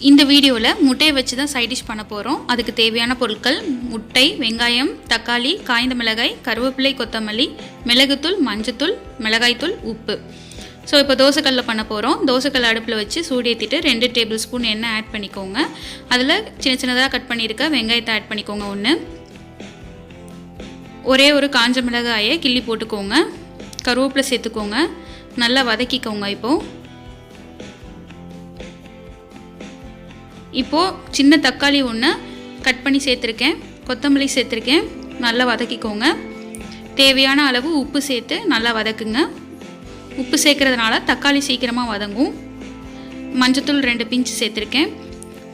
இந்த வீடியோவில் முட்டையை வச்சு தான் சைட் டிஷ் பண்ண போகிறோம். அதுக்கு தேவையான பொருட்கள் முட்டை, வெங்காயம், தக்காளி, காய்ந்த மிளகாய், கருவேப்பிலை, கொத்தமல்லி, மிளகுத்தூள், மஞ்சத்தூள், மிளகாய்த்தூள், உப்பு. ஸோ இப்போ தோசைக்கல்லில் பண்ண போகிறோம். தோசைக்கல் அடுப்பில் வச்சு சூடு ஏற்றிட்டு 2 டேபிள் ஸ்பூன் எண்ணெய் ஆட் பண்ணிக்கோங்க. அதில் சின்ன சின்னதாக கட் பண்ணியிருக்க வெங்காயத்தை ஆட் பண்ணிக்கோங்க. ஒரே ஒரு காஞ்ச மிளகாயை கிள்ளி போட்டுக்கோங்க. கருவேப்பிலை சேர்த்துக்கோங்க. நல்லா வதக்கிக்கோங்க. இப்போது சின்ன தக்காளி ஒன்று கட் பண்ணி சேர்த்துருக்கேன். கொத்தமல்லி சேர்த்துருக்கேன். நல்லா வதக்கிக்கோங்க. தேவையான அளவு உப்பு சேர்த்து நல்லா வதக்குங்க. உப்பு சேர்க்குறதுனால தக்காளி சீக்கிரமாக வதங்கும். மஞ்சத்தூள் 2 பிஞ்ச் சேர்த்துருக்கேன்.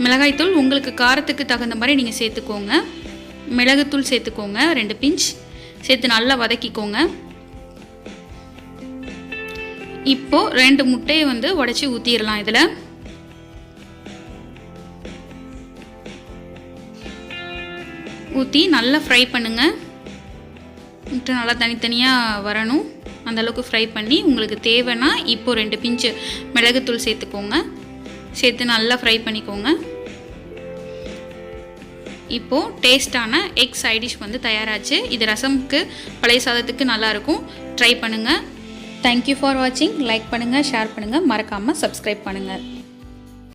மிளகாய்த்தூள் உங்களுக்கு காரத்துக்கு தகுந்த மாதிரி நீங்கள் சேர்த்துக்கோங்க. மிளகுத்தூள் சேர்த்துக்கோங்க 2 பிஞ்ச் சேர்த்து நல்லா வதக்கிக்கோங்க. இப்போது 2 முட்டையை உடச்சி ஊற்றிடலாம். இதில் ஊற்றி நல்லா ஃப்ரை பண்ணுங்கள். முட்டை நல்லா தனித்தனியாக வரணும். அந்தளவுக்கு ஃப்ரை பண்ணி உங்களுக்கு தேவைன்னா இப்போது 2 பிஞ்சு மிளகுத்தூள் சேர்த்துக்கோங்க. சேர்த்து நல்லா ஃப்ரை பண்ணிக்கோங்க. இப்போது டேஸ்டான எக் சைட் டிஷ் தயாராச்சு. இது ரசமுக்கு, பழைய சாதத்துக்கு நல்லாயிருக்கும். ட்ரை பண்ணுங்கள். தேங்க்யூ ஃபார் வாட்சிங். லைக் பண்ணுங்கள், ஷேர் பண்ணுங்கள், மறக்காமல் சப்ஸ்கிரைப் பண்ணுங்கள்.